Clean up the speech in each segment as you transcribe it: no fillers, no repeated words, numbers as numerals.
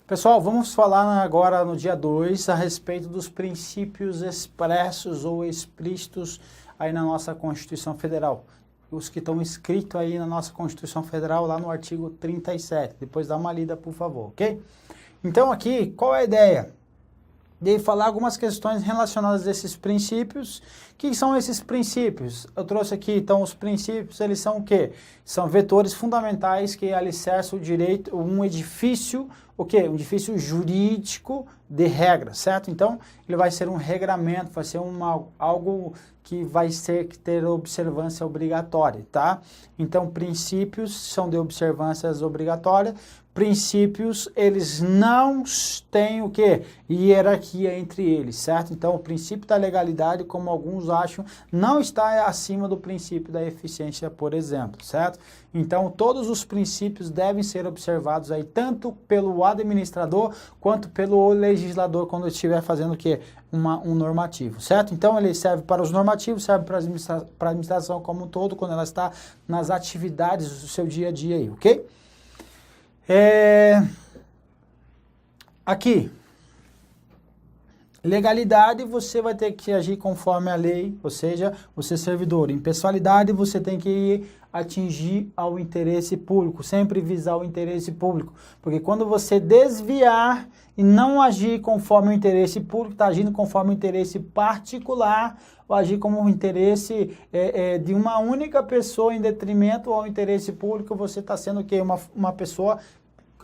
Pessoal, vamos falar agora no dia 2 a respeito dos princípios expressos ou explícitos aí na nossa Constituição Federal. Os que estão escritos aí na nossa Constituição Federal, lá no artigo 37. Depois dá uma lida, por favor, ok? Então aqui, qual é a ideia? De falar algumas questões relacionadas a esses princípios. O que são esses princípios? Eu trouxe aqui, então, os princípios, eles são o quê? São vetores fundamentais que alicerçam o direito, um edifício, o quê? Um edifício jurídico de regras, certo? Então, ele vai ser um regramento, vai ser algo que vai ter observância obrigatória, tá? Então, princípios são de observâncias obrigatórias. Princípios, eles não têm o quê? Hierarquia entre eles, certo? Então, o princípio da legalidade, como alguns acham, não está acima do princípio da eficiência, por exemplo, certo? Então, todos os princípios devem ser observados aí, tanto pelo administrador, quanto pelo legislador, quando estiver fazendo o quê? Um normativo, certo? Então, ele serve para os normativos, serve para a administração como um todo, quando ela está nas atividades do seu dia a dia aí, ok? Aqui, legalidade, você vai ter que agir conforme a lei, ou seja, você é servidor. Impessoalidade, você tem que atingir ao interesse público, sempre visar o interesse público, porque quando você desviar e não agir conforme o interesse público, está agindo conforme o interesse particular, ou agir como um interesse de uma única pessoa em detrimento ao interesse público, você está sendo o quê? Uma pessoa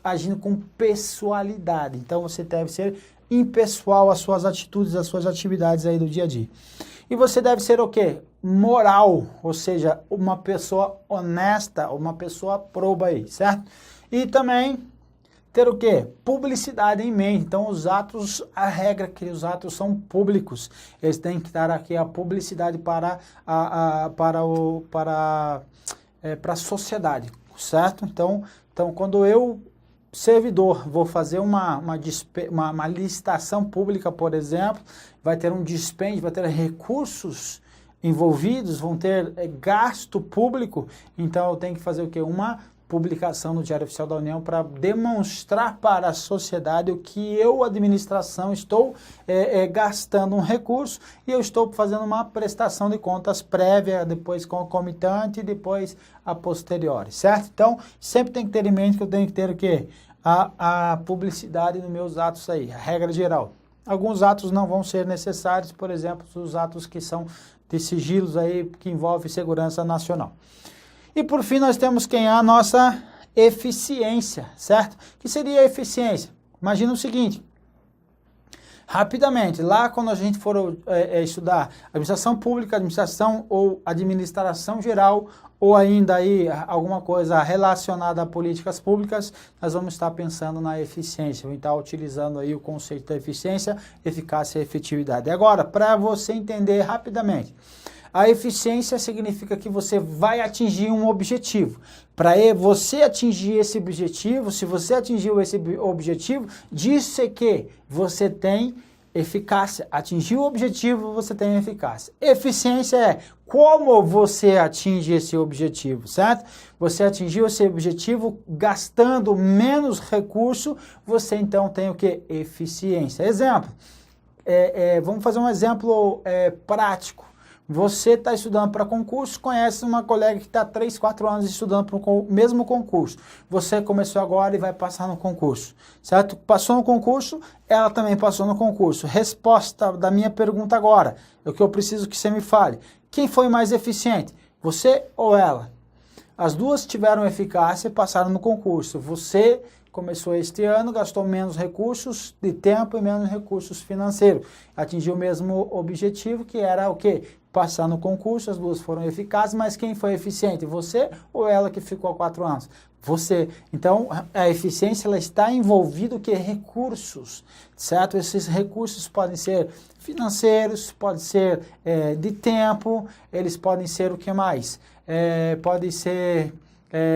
agindo com pessoalidade. Então, você deve ser impessoal às suas atitudes, às suas atividades aí do dia a dia. E você deve ser o quê? Moral, ou seja, uma pessoa honesta, uma pessoa proba aí, certo? E também ter o quê? Publicidade em mente. Então, os atos, a regra é que os atos são públicos. Eles têm que dar aqui a publicidade para a sociedade, certo? Então, quando eu servidor, vou fazer uma licitação pública, por exemplo, vai ter um dispêndio, vai ter recursos envolvidos, vão ter gasto público, então eu tenho que fazer o quê? Uma publicação no Diário Oficial da União para demonstrar para a sociedade o que eu, administração, estou gastando um recurso e eu estou fazendo uma prestação de contas prévia, depois concomitante e depois a posteriori, certo? Então, sempre tem que ter em mente que eu tenho que ter o quê? A publicidade nos meus atos aí, a regra geral. Alguns atos não vão ser necessários, por exemplo, os atos que são de sigilos aí, que envolvem segurança nacional. E por fim nós temos quem é a nossa eficiência, certo? O que seria a eficiência? Imagina o seguinte, rapidamente, lá quando a gente for estudar administração pública, administração ou administração geral, ou ainda aí alguma coisa relacionada a políticas públicas, nós vamos estar pensando na eficiência, vamos estar utilizando aí o conceito da eficiência, eficácia e efetividade. Agora, para você entender rapidamente, a eficiência significa que você vai atingir um objetivo. Para você atingir esse objetivo, se você atingiu esse objetivo, diz que você tem eficácia. Atingir o objetivo, você tem eficácia. Eficiência é como você atinge esse objetivo, certo? Você atingiu esse objetivo gastando menos recurso, você então tem o que? Eficiência. Exemplo, vamos fazer um exemplo prático. Você está estudando para concurso, conhece uma colega que está 3, 4 anos estudando para o mesmo concurso. Você começou agora e vai passar no concurso, certo? Passou no concurso, ela também passou no concurso. Resposta da minha pergunta agora, é o que eu preciso que você me fale. Quem foi mais eficiente, você ou ela? As duas tiveram eficácia e passaram no concurso. Você começou este ano, gastou menos recursos de tempo e menos recursos financeiros. Atingiu o mesmo objetivo, que era o quê? Passar no concurso, as duas foram eficazes, mas quem foi eficiente? Você ou ela que ficou há 4 anos? Você. Então, a eficiência ela está envolvida o que? Recursos, certo? Esses recursos podem ser financeiros, podem ser de tempo, eles podem ser o que mais? Podem ser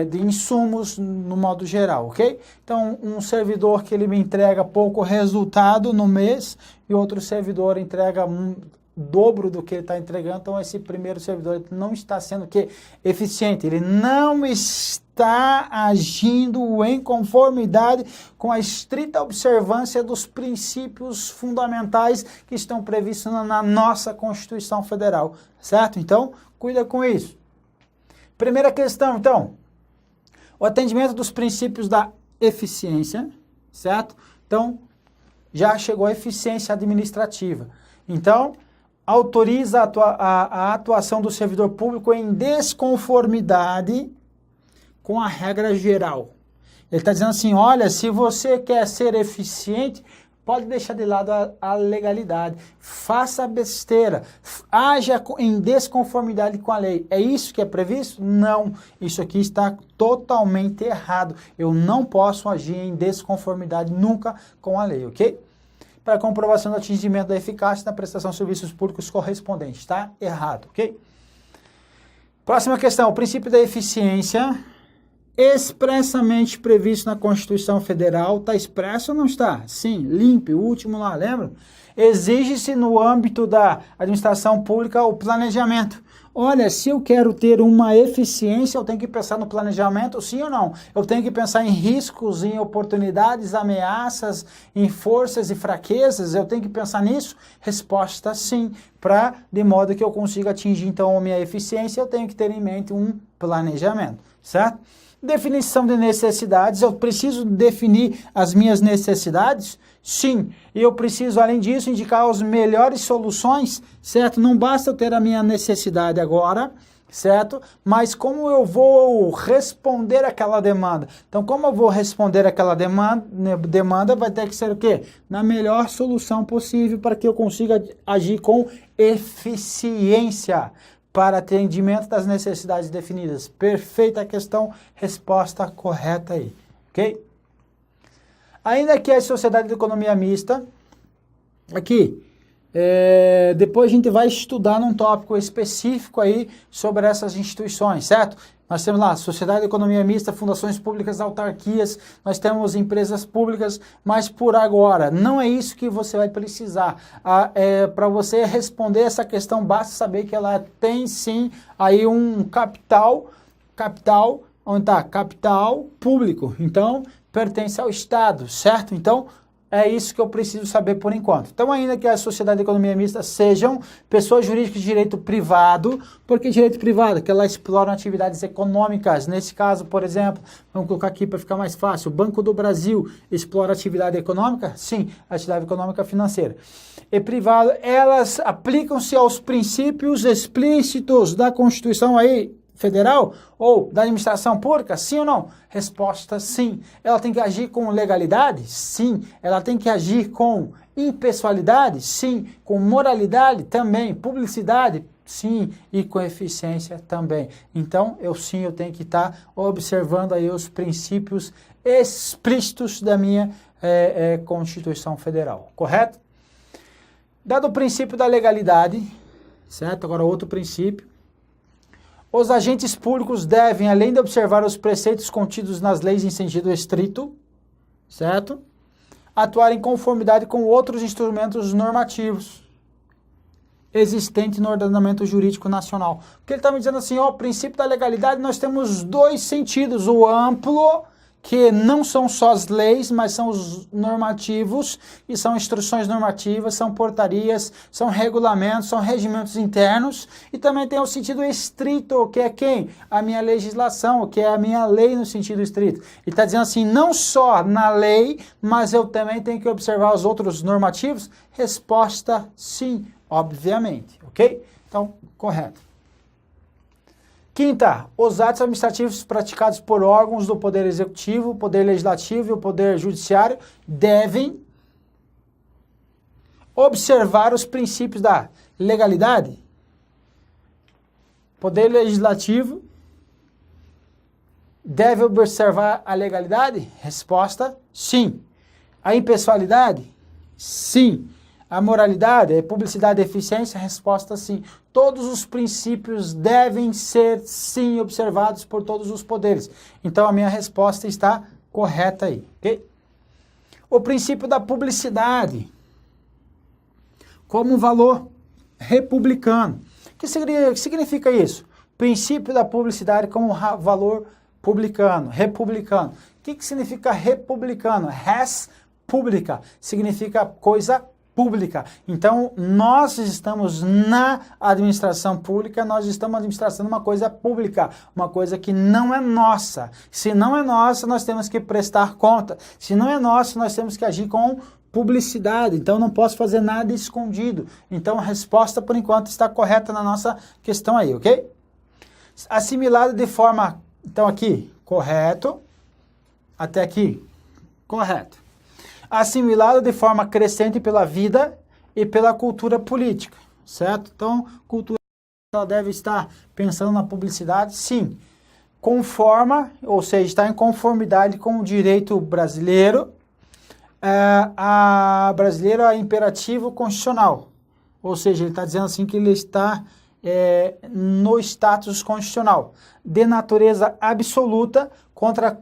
de insumos no modo geral, ok? Então, um servidor que ele me entrega pouco resultado no mês e outro servidor entrega dobro do que ele está entregando, então esse primeiro servidor não está sendo o quê? Eficiente, ele não está agindo em conformidade com a estrita observância dos princípios fundamentais que estão previstos na nossa Constituição Federal, certo? Então, cuida com isso. Primeira questão, então, o atendimento dos princípios da eficiência, certo? Então, já chegou a eficiência administrativa. Então, autoriza a atuação do servidor público em desconformidade com a regra geral. Ele está dizendo assim, olha, se você quer ser eficiente, pode deixar de lado a legalidade. Faça besteira. Haja em desconformidade com a lei. É isso que é previsto? Não. Isso aqui está totalmente errado. Eu não posso agir em desconformidade nunca com a lei, ok? Para comprovação do atingimento da eficácia na prestação de serviços públicos correspondentes. Está errado, ok? Próxima questão. O princípio da eficiência expressamente previsto na Constituição Federal. Está expresso ou não está? Sim, limpe, o último lá, lembra? Exige-se no âmbito da administração pública o planejamento. Olha, se eu quero ter uma eficiência, eu tenho que pensar no planejamento, sim ou não? Eu tenho que pensar em riscos, em oportunidades, ameaças, em forças e fraquezas, eu tenho que pensar nisso? Resposta sim. De modo que eu consiga atingir então a minha eficiência, eu tenho que ter em mente um planejamento, certo? Definição de necessidades, eu preciso definir as minhas necessidades? Sim, e eu preciso, além disso, indicar as melhores soluções, certo? Não basta eu ter a minha necessidade agora, certo? Mas como eu vou responder aquela demanda? Então, como eu vou responder aquela demanda vai ter que ser o quê? Na melhor solução possível para que eu consiga agir com eficiência para atendimento das necessidades definidas. Perfeita questão, resposta correta aí, ok? Ainda que a sociedade de economia mista, aqui, depois a gente vai estudar num tópico específico aí sobre essas instituições, certo? Nós temos lá sociedade de economia mista, fundações públicas, autarquias, nós temos empresas públicas, mas por agora não é isso que você vai precisar. Para você responder essa questão, basta saber que ela tem sim aí um capital, onde está? Capital público, então pertence ao Estado, certo? Então, é isso que eu preciso saber por enquanto. Então, ainda que a sociedade de economia mista sejam pessoas jurídicas de direito privado, porque direito privado, que ela explora atividades econômicas. Nesse caso, por exemplo, vamos colocar aqui para ficar mais fácil, o Banco do Brasil explora atividade econômica? Sim, atividade econômica financeira. E privado, elas aplicam-se aos princípios explícitos da Constituição aí, Federal ou da administração pública? Sim ou não? Resposta sim. Ela tem que agir com legalidade? Sim. Ela tem que agir com impessoalidade? Sim. Com moralidade? Também. Publicidade? Sim. E com eficiência? Também. Então, eu tenho que estar observando aí os princípios explícitos da minha Constituição Federal. Correto? Dado o princípio da legalidade, certo? Agora outro princípio. Os agentes públicos devem, além de observar os preceitos contidos nas leis em sentido estrito, certo? Atuar em conformidade com outros instrumentos normativos existentes no ordenamento jurídico nacional. Porque ele está me dizendo assim, ó, o princípio da legalidade, nós temos dois sentidos, o amplo, que não são só as leis, mas são os normativos, e são instruções normativas, são portarias, são regulamentos, são regimentos internos, e também tem o sentido estrito, que é quem? A minha legislação, que é a minha lei no sentido estrito. Ele está dizendo assim, não só na lei, mas eu também tenho que observar os outros normativos? Resposta sim, obviamente, ok? Então, correto. Quinta, os atos administrativos praticados por órgãos do Poder Executivo, Poder Legislativo e o Poder Judiciário devem observar os princípios da legalidade. Poder Legislativo deve observar a legalidade? Resposta, sim. A impessoalidade? Sim. A moralidade, a publicidade e eficiência? Resposta sim. Todos os princípios devem ser sim observados por todos os poderes. Então a minha resposta está correta aí, ok? O princípio da publicidade como valor, republicano. O que significa isso? Princípio da publicidade como valor publicano, republicano. O que significa republicano? Res pública, significa coisa pública. Então, nós estamos na administração pública, nós estamos administrando uma coisa pública, uma coisa que não é nossa. Se não é nossa, nós temos que prestar conta. Se não é nossa, nós temos que agir com publicidade. Então, não posso fazer nada escondido. Então, a resposta, por enquanto, está correta na nossa questão aí, ok? Assimilado de forma... Então, aqui, correto. Até aqui, correto. Assimilado de forma crescente pela vida e pela cultura política, certo? Então, cultura ela deve estar pensando na publicidade, sim. Conforma, ou seja, está em conformidade com o direito brasileiro, brasileiro é imperativo constitucional, ou seja, ele está dizendo assim que ele está no status constitucional, de natureza absoluta, contra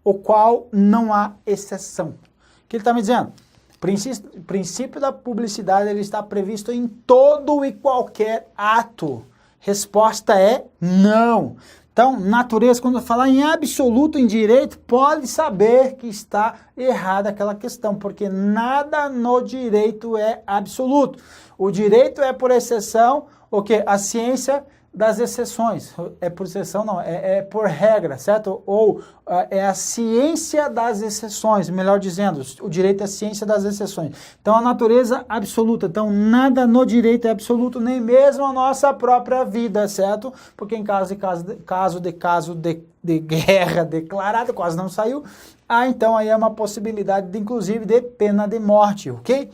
o qual não há exceção. O que ele está me dizendo? O princípio da publicidade ele está previsto em todo e qualquer ato. Resposta é não. Então, natureza, quando eu falar em absoluto em direito, pode saber que está errada aquela questão, porque nada no direito é absoluto. O direito é por exceção, o que? A ciência das exceções. É por exceção, não, é por regra, certo? Ou é a ciência das exceções, melhor dizendo, o direito é a ciência das exceções. Então, a natureza absoluta. Então, nada no direito é absoluto, nem mesmo a nossa própria vida, certo? Porque em caso de guerra declarada, quase não saiu, então aí é uma possibilidade, inclusive, de pena de morte, ok?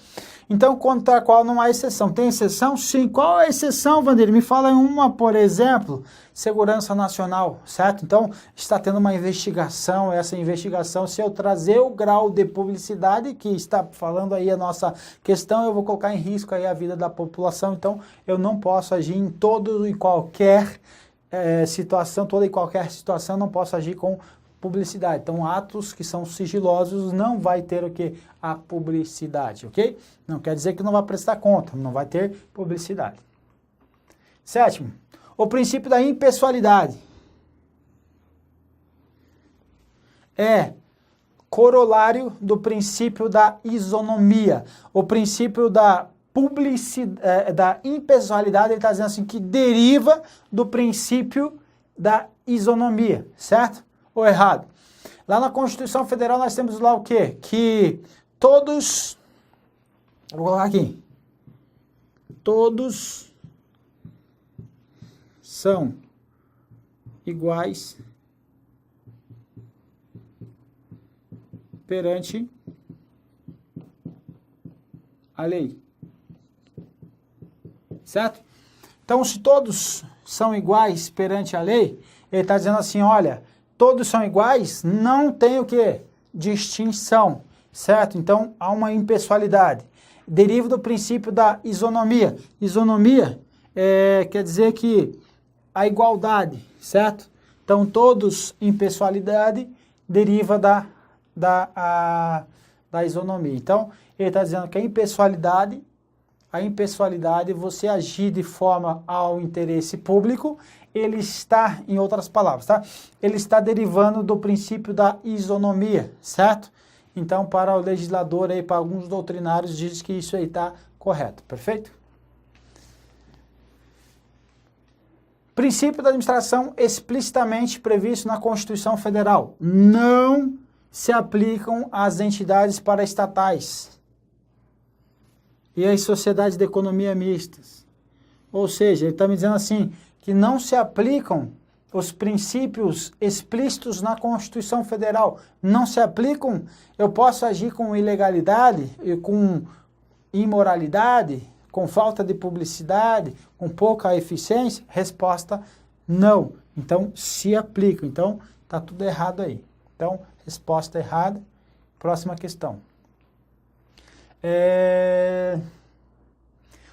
Então, contra a qual não há exceção. Tem exceção? Sim. Qual é a exceção, Vandir? Me fala em uma, por exemplo, segurança nacional, certo? Então, está tendo uma investigação, essa investigação, se eu trazer o grau de publicidade que está falando aí a nossa questão, eu vou colocar em risco aí a vida da população, então eu não posso agir em todo e qualquer situação, toda e qualquer situação, não posso agir com publicidade. Então, atos que são sigilosos não vai ter o que? A publicidade, ok? Não quer dizer que não vai prestar conta, não vai ter publicidade. Sétimo, o princípio da impessoalidade é corolário do princípio da isonomia. O princípio da da impessoalidade, ele está dizendo assim, que deriva do princípio da isonomia, certo? Ou errado? Lá na Constituição Federal nós temos lá o quê? Que todos, vou colocar aqui, todos são iguais perante a lei. Certo? Então, se todos são iguais perante a lei, ele está dizendo assim, olha, todos são iguais, não tem o quê? Distinção, certo? Então, há uma impessoalidade. Deriva do princípio da isonomia. Isonomia quer dizer que a igualdade, certo? Então, todos impessoalidade deriva da isonomia. Então, ele está dizendo que a impessoalidade, você agir de forma ao interesse público, ele está, em outras palavras, tá? Ele está derivando do princípio da isonomia, certo? Então, para o legislador, aí, para alguns doutrinários, diz que isso aí está correto, perfeito? Princípio da administração explicitamente previsto na Constituição Federal. Não se aplicam às entidades paraestatais e às sociedades de economia mistas. Ou seja, ele está me dizendo assim, que não se aplicam os princípios explícitos na Constituição Federal. Não se aplicam, eu posso agir com ilegalidade, e com imoralidade, com falta de publicidade, com pouca eficiência? Resposta, não. Então, se aplicam. Então, está tudo errado aí. Então, resposta errada. Próxima questão.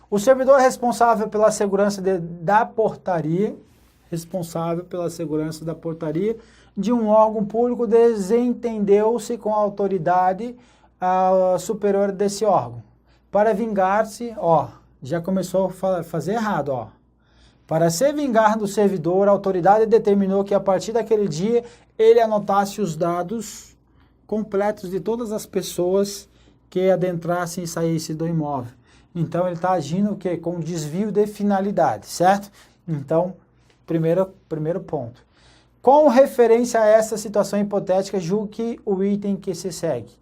O servidor responsável pela segurança da portaria, de um órgão público desentendeu-se com a autoridade superior desse órgão. Para vingar-se, já começou a fazer errado, ó. Para se vingar do servidor, a autoridade determinou que a partir daquele dia ele anotasse os dados completos de todas as pessoas que adentrassem e saíssem do imóvel. Então ele está agindo o quê? Com desvio de finalidade, certo? Então, primeiro ponto. Com referência a essa situação hipotética, julgue o item que se segue.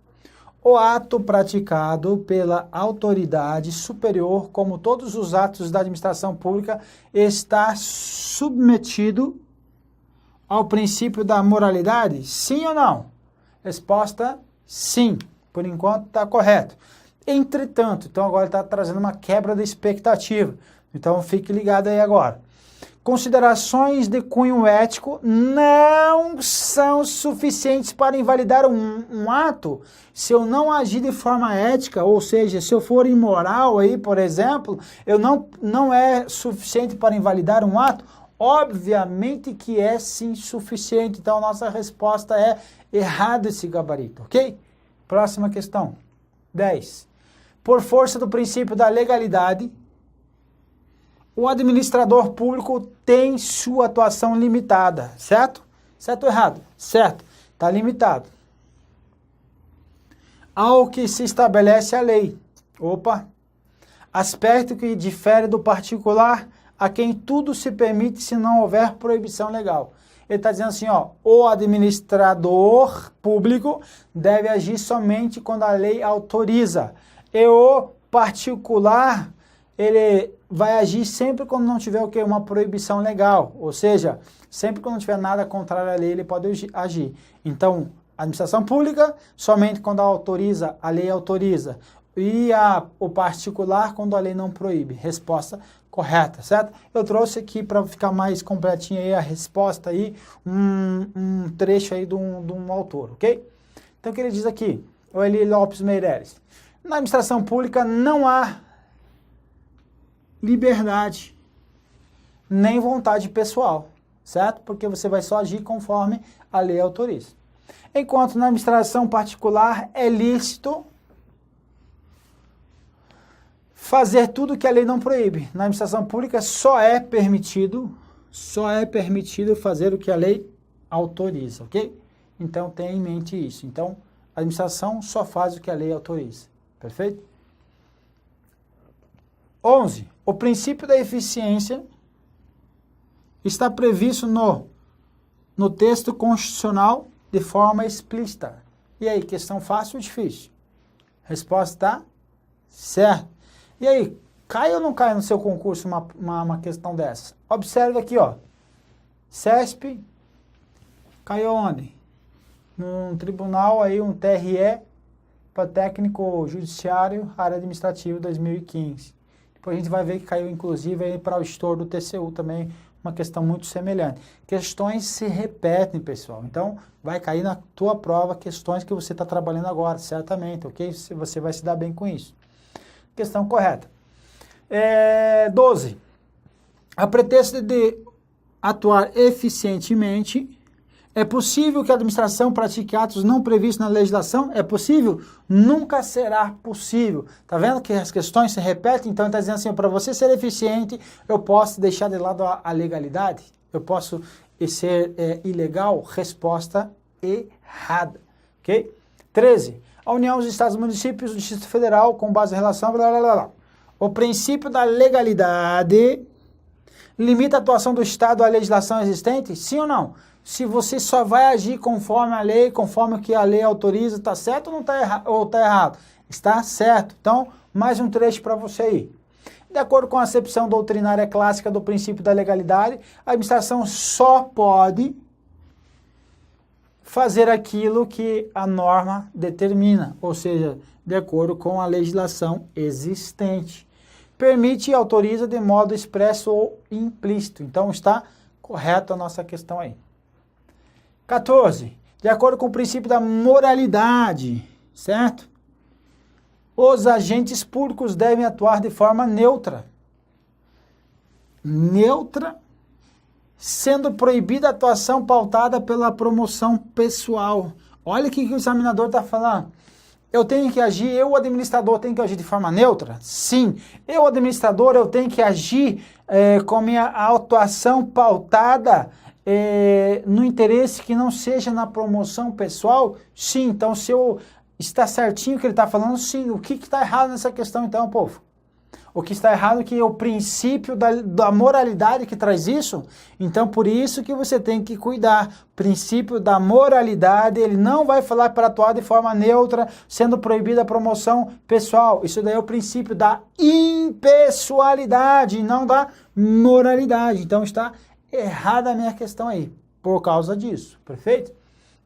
O ato praticado pela autoridade superior, como todos os atos da administração pública, está submetido ao princípio da moralidade? Sim ou não? Resposta, sim. Por enquanto está correto. Entretanto, então agora está trazendo uma quebra da expectativa. Então fique ligado aí agora. Considerações de cunho ético não são suficientes para invalidar um ato. Se eu não agir de forma ética, ou seja, se eu for imoral aí, por exemplo, não é suficiente para invalidar um ato? Obviamente que é sim suficiente. Então, nossa resposta é errado esse gabarito, ok? Próxima questão. 10. Por força do princípio da legalidade, o administrador público tem sua atuação limitada, certo? Certo ou errado? Certo, está limitado. Ao que se estabelece a lei. Opa! Aspecto que difere do particular, a quem tudo se permite se não houver proibição legal. Ele está dizendo assim, ó, o administrador público deve agir somente quando a lei autoriza. E o particular, ele vai agir sempre quando não tiver o quê? Uma proibição legal. Ou seja, sempre quando não tiver nada contrário à lei, ele pode agir. Então, a administração pública, somente quando autoriza, a lei autoriza. E o particular, quando a lei não proíbe. Resposta correta, certo? Eu trouxe aqui para ficar mais completinho aí a resposta aí, um trecho aí de um autor, ok? Então, o que ele diz aqui? O Eli Lopes Meireles. Na administração pública não há liberdade, nem vontade pessoal, certo? Porque você vai só agir conforme a lei autoriza. Enquanto na administração particular é lícito fazer tudo que a lei não proíbe. Na administração pública só é permitido fazer o que a lei autoriza, ok? Então tenha em mente isso. Então a administração só faz o que a lei autoriza, perfeito? 11. O princípio da eficiência está previsto no texto constitucional de forma explícita. E aí, questão fácil ou difícil? Resposta está certa. E aí, cai ou não cai no seu concurso uma questão dessa? Observe aqui, ó. CESP caiu onde? Num tribunal aí, um TRE para técnico judiciário, área administrativa 2015. Depois a gente vai ver que caiu, inclusive, aí para o estouro do TCU também, uma questão muito semelhante. Questões se repetem, pessoal. Então, vai cair na tua prova questões que você está trabalhando agora, certamente, ok? Você vai se dar bem com isso. Questão correta. 12. A pretexto de atuar eficientemente, é possível que a administração pratique atos não previstos na legislação? É possível? Nunca será possível. Tá vendo que as questões se repetem? Então, está dizendo assim, para você ser eficiente, eu posso deixar de lado a legalidade? Eu posso ser ilegal? Resposta errada. Ok? 13. A União, os Estados, os municípios, o Distrito Federal, com base em relação... Blá, blá, blá, blá. O princípio da legalidade limita a atuação do Estado à legislação existente? Sim ou não? Se você só vai agir conforme a lei, conforme o que a lei autoriza, está certo ou não está tá errado? Está certo. Então, mais um trecho para você aí. De acordo com a acepção doutrinária clássica do princípio da legalidade, a administração só pode fazer aquilo que a norma determina, ou seja, de acordo com a legislação existente. Permite e autoriza de modo expresso ou implícito. Então, está correta a nossa questão aí. 14. De acordo com o princípio da moralidade, certo? Os agentes públicos devem atuar de forma neutra. Neutra, sendo proibida a atuação pautada pela promoção pessoal. Olha o que o examinador está falando. eu tenho que agir, eu, administrador, tenho que agir de forma neutra? Sim. Eu, administrador, eu tenho que agir com a minha atuação pautada no interesse que não seja na promoção pessoal? Sim. Então, se eu está certinho o que ele está falando, sim. O que está errado nessa questão, então, povo? O que está errado é que é o princípio da moralidade que traz isso. Então, por isso que você tem que cuidar. O princípio da moralidade, ele não vai falar para atuar de forma neutra, sendo proibida a promoção pessoal. Isso daí é o princípio da impessoalidade, não da moralidade. Então, está errada a minha questão aí, por causa disso. Perfeito?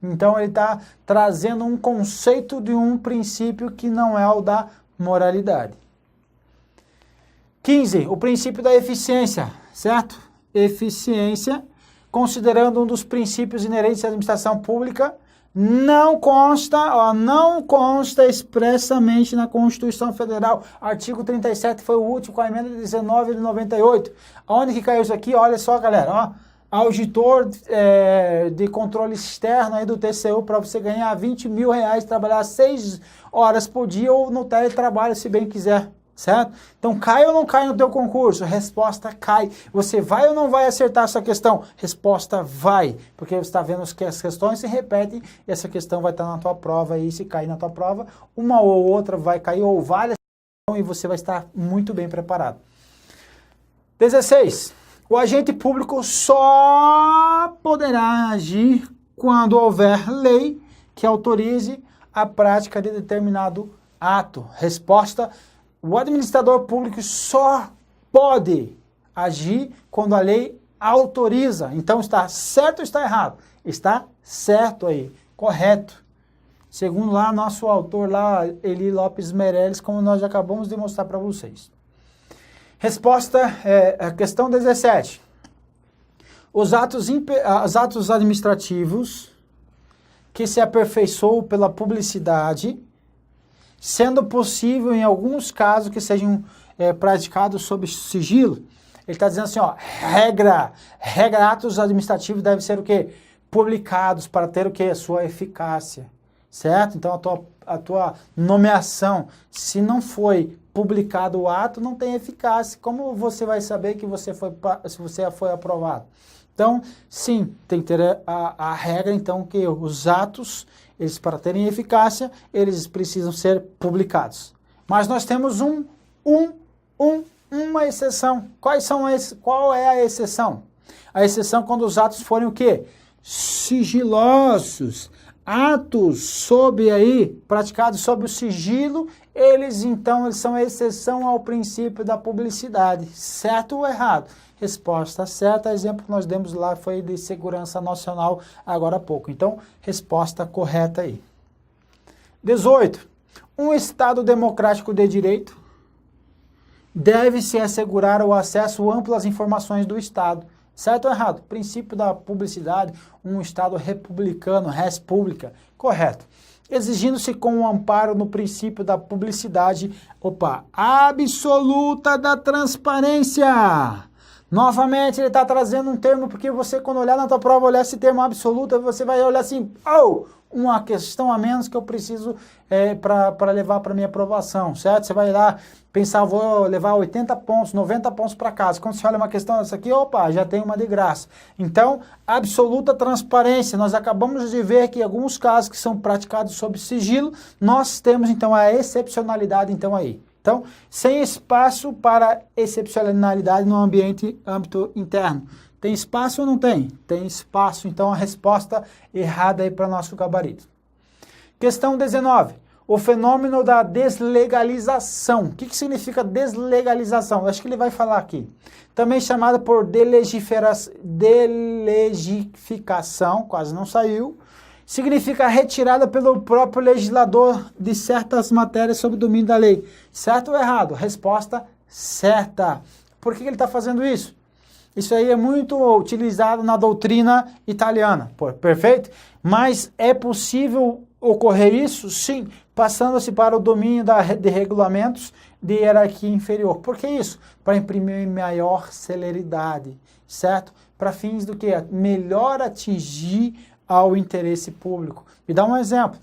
Então, ele está trazendo um conceito de um princípio que não é o da moralidade. 15, o princípio da eficiência, certo? Eficiência, considerando um dos princípios inerentes à administração pública, não consta expressamente na Constituição Federal. Artigo 37 foi o último, com a emenda 19 de 98. Onde que caiu isso aqui? Olha só, galera, ó. Auditor de controle externo aí do TCU para você ganhar R$20 mil, trabalhar 6 horas por dia ou no teletrabalho, se bem quiser. Certo? Então, cai ou não cai no teu concurso? Resposta, cai. Você vai ou não vai acertar essa questão? Resposta, vai. Porque você está vendo que as questões se repetem e essa questão vai estar na tua prova e se cair na tua prova, uma ou outra vai cair ou vale e você vai estar muito bem preparado. 16. O agente público só poderá agir quando houver lei que autorize a prática de determinado ato. Resposta, o administrador público só pode agir quando a lei autoriza. Então, está certo ou está errado? Está certo aí, correto. Segundo lá, nosso autor lá, Eli Lopes Meirelles, como nós já acabamos de mostrar para vocês. Resposta, questão 17. Os atos administrativos que se aperfeiçoam pela publicidade, sendo possível, em alguns casos, que sejam praticados sob sigilo. Ele está dizendo assim, ó, regra, atos administrativos devem ser o quê? Publicados para ter o quê? A sua eficácia, certo? Então, a tua nomeação, se não foi publicado o ato, não tem eficácia. Como você vai saber que se você foi aprovado? Então, sim, tem que ter a regra, então, que os atos, eles para terem eficácia, eles precisam ser publicados. Mas nós temos uma exceção. Qual é a exceção? A exceção quando os atos forem o quê? Sigilosos. Atos praticados sob o sigilo, eles são a exceção ao princípio da publicidade. Certo ou errado? Resposta certa. Exemplo que nós demos lá foi de segurança nacional agora há pouco. Então, resposta correta aí. 18. Um Estado democrático de direito deve-se assegurar o acesso amplo às informações do Estado. Certo ou errado? Princípio da publicidade, um Estado republicano, res publica. Correto. Exigindo-se com o amparo no princípio da publicidade, absoluta da transparência. Novamente, ele está trazendo um termo, porque você, quando olhar na tua prova, olhar esse termo absoluto, você vai olhar assim, uma questão a menos que eu preciso para levar para minha aprovação, certo? Você vai lá pensar, vou levar 80 pontos, 90 pontos para casa. Quando você olha uma questão dessa aqui, já tem uma de graça. Então, absoluta transparência. Nós acabamos de ver que alguns casos que são praticados sob sigilo, nós temos, então, a excepcionalidade, então, aí. Então, sem espaço para excepcionalidade no âmbito interno. Tem espaço ou não tem? Tem espaço. Então, a resposta errada aí para nosso gabarito. Questão 19. O fenômeno da deslegalização. O que significa deslegalização? Eu acho que ele vai falar aqui. Também chamada por delegificação, quase não saiu. Significa retirada pelo próprio legislador de certas matérias sob o domínio da lei. Certo ou errado? Resposta certa. Por que ele está fazendo isso? Isso aí é muito utilizado na doutrina italiana, perfeito? Mas é possível ocorrer isso? Sim, passando-se para o domínio de regulamentos de hierarquia inferior. Por que isso? Para imprimir maior celeridade, certo? Para fins do que? Melhor atingir ao interesse público. Me dá um exemplo,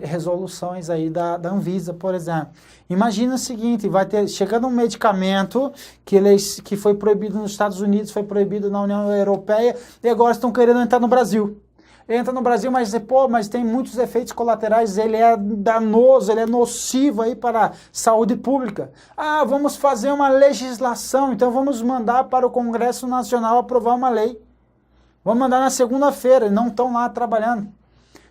resoluções aí da Anvisa, por exemplo. Imagina o seguinte, vai ter, chegando um medicamento que foi proibido nos Estados Unidos, foi proibido na União Europeia, e agora estão querendo entrar no Brasil. Entra no Brasil, mas, pô, mas tem muitos efeitos colaterais, ele é danoso, ele é nocivo aí para a saúde pública. Ah, vamos fazer uma legislação, então vamos mandar para o Congresso Nacional aprovar uma lei. Vamos mandar na segunda-feira, não estão lá trabalhando.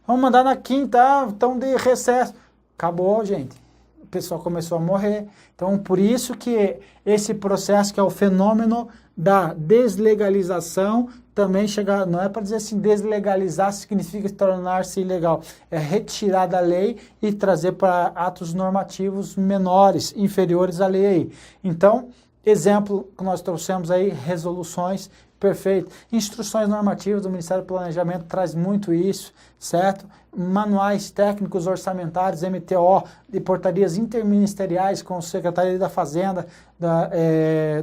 Vamos mandar na quinta, estão de recesso. Acabou, gente. O pessoal começou a morrer. Então, por isso que esse processo, que é o fenômeno da deslegalização, também chega, não é para dizer assim, deslegalizar significa tornar-se ilegal. É retirar da lei e trazer para atos normativos menores, inferiores à lei. Então, exemplo que nós trouxemos aí, resoluções, perfeito. Instruções normativas do Ministério do Planejamento traz muito isso, certo? Manuais técnicos orçamentários, MTO, de portarias interministeriais com a Secretaria da Fazenda,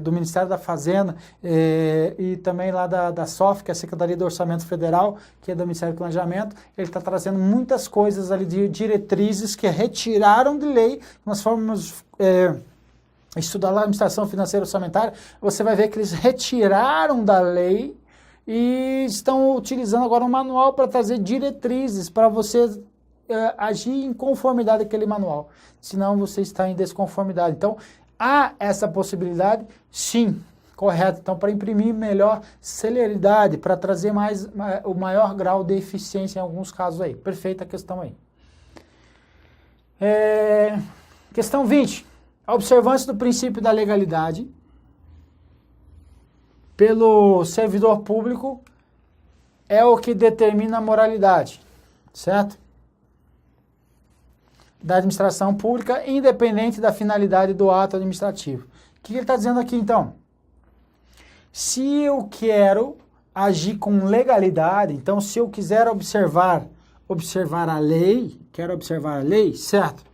do Ministério da Fazenda e também lá da SOF, que é a Secretaria do Orçamento Federal, que é do Ministério do Planejamento. Ele está trazendo muitas coisas ali de diretrizes que retiraram de lei. Nós fomos estudar lá a administração financeira orçamentária, você vai ver que eles retiraram da lei e estão utilizando agora um manual para trazer diretrizes para você agir em conformidade com aquele manual, senão você está em desconformidade. Então, há essa possibilidade? Sim, correto. Então, para imprimir melhor celeridade, para trazer o maior grau de eficiência em alguns casos aí. Perfeita a questão aí. Questão 20. A observância do princípio da legalidade pelo servidor público é o que determina a moralidade, certo? Da administração pública, independente da finalidade do ato administrativo. O que ele está dizendo aqui, então? Se eu quero agir com legalidade, então se eu quiser observar a lei, certo?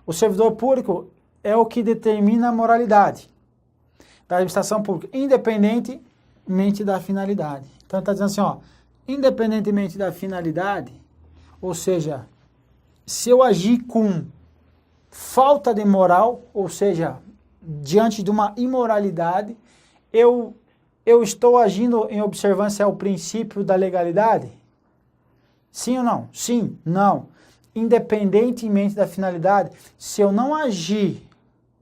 O servidor público é o que determina a moralidade da administração pública, independentemente da finalidade. Então, está dizendo assim, ó, independentemente da finalidade, ou seja, se eu agir com falta de moral, ou seja, diante de uma imoralidade, eu estou agindo em observância ao princípio da legalidade? Sim ou não? Sim, não. Independentemente da finalidade, se eu não agir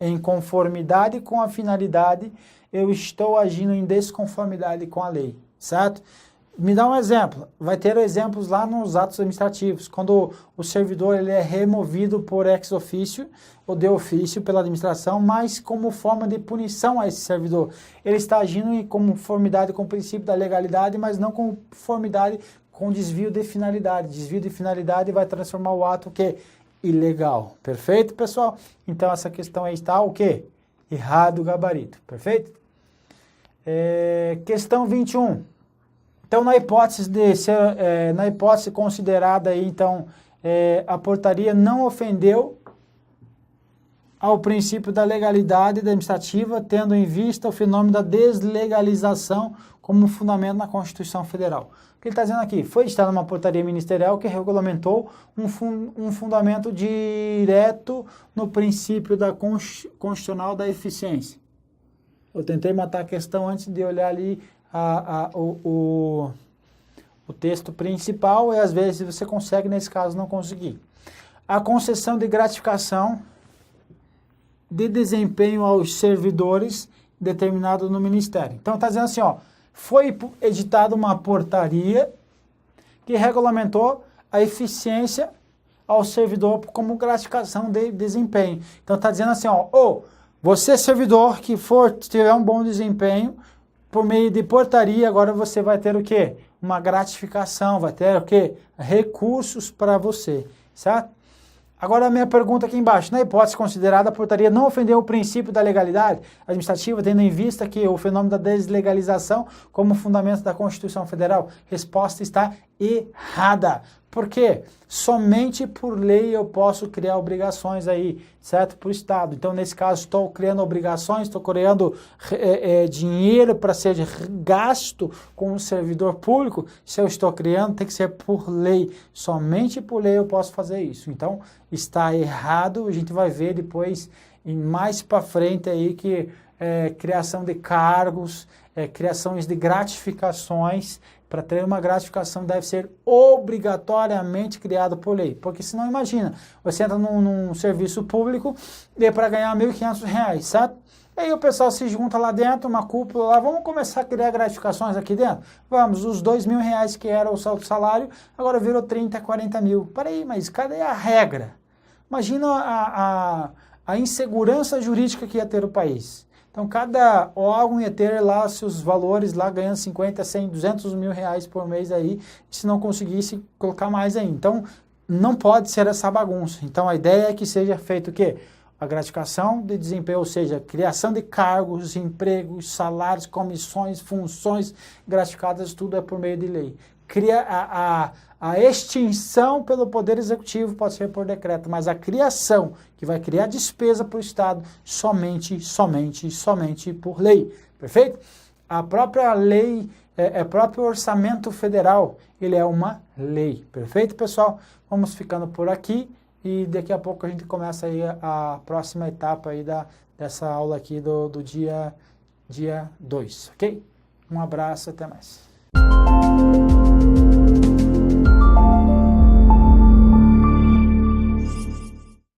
em conformidade com a finalidade, eu estou agindo em desconformidade com a lei, certo? Me dá um exemplo. Vai ter exemplos lá nos atos administrativos, quando o servidor ele é removido por ex officio ou de ofício pela administração, mas como forma de punição a esse servidor. Ele está agindo em conformidade com o princípio da legalidade, mas não com conformidade com desvio de finalidade. Desvio de finalidade vai transformar o ato que ilegal. Perfeito, pessoal? Então, essa questão aí está o quê? Errado o gabarito. Perfeito? Questão 21. Então, na hipótese considerada aí, então, a portaria não ofendeu ao princípio da legalidade administrativa, tendo em vista o fenômeno da deslegalização como fundamento na Constituição Federal. O que ele está dizendo aqui? Foi editada uma portaria ministerial que regulamentou um fundamento direto no princípio da constitucional da eficiência. Eu tentei matar a questão antes de olhar ali o texto principal e às vezes você consegue, nesse caso não conseguir. A concessão de gratificação de desempenho aos servidores determinado no Ministério. Então está dizendo assim, ó, foi editada uma portaria que regulamentou a eficiência ao servidor como gratificação de desempenho. Então está dizendo assim, ó, você servidor que tiver um bom desempenho, por meio de portaria, agora você vai ter o quê? Uma gratificação, vai ter o quê? Recursos para você, certo? Agora a minha pergunta aqui embaixo, na hipótese considerada, a portaria não ofendeu o princípio da legalidade administrativa, tendo em vista que o fenômeno da deslegalização como fundamento da Constituição Federal? Resposta está errada. Por quê? Somente por lei eu posso criar obrigações aí, certo? Para o Estado. Então, nesse caso, estou criando obrigações, estou criando dinheiro para ser gasto com um servidor público. Se eu estou criando, tem que ser por lei. Somente por lei eu posso fazer isso. Então, está errado. A gente vai ver depois, mais para frente aí, que criação de cargos, criações de gratificações. Para ter uma gratificação deve ser obrigatoriamente criado por lei. Porque senão, imagina, você entra num serviço público e para ganhar R$1.500, certo? E aí o pessoal se junta lá dentro, uma cúpula lá, vamos começar a criar gratificações aqui dentro? Vamos, os R$2.000 que era o salário, agora virou 30, 40 mil. Peraí, mas cadê a regra? Imagina a insegurança jurídica que ia ter o país. Então, cada órgão ia ter lá seus valores, lá ganhando 50, 100, 200 mil reais por mês aí, se não conseguisse colocar mais aí. Então, não pode ser essa bagunça. Então, a ideia é que seja feito o quê? A gratificação de desempenho, ou seja, criação de cargos, empregos, salários, comissões, funções gratificadas, tudo é por meio de lei. Cria a extinção pelo Poder Executivo pode ser por decreto, mas a criação, que vai criar despesa para o Estado, somente por lei. Perfeito? A própria lei, o próprio orçamento federal, ele é uma lei. Perfeito, pessoal? Vamos ficando por aqui e daqui a pouco a gente começa aí a próxima etapa aí dessa aula aqui do dia 2, ok? Um abraço, até mais.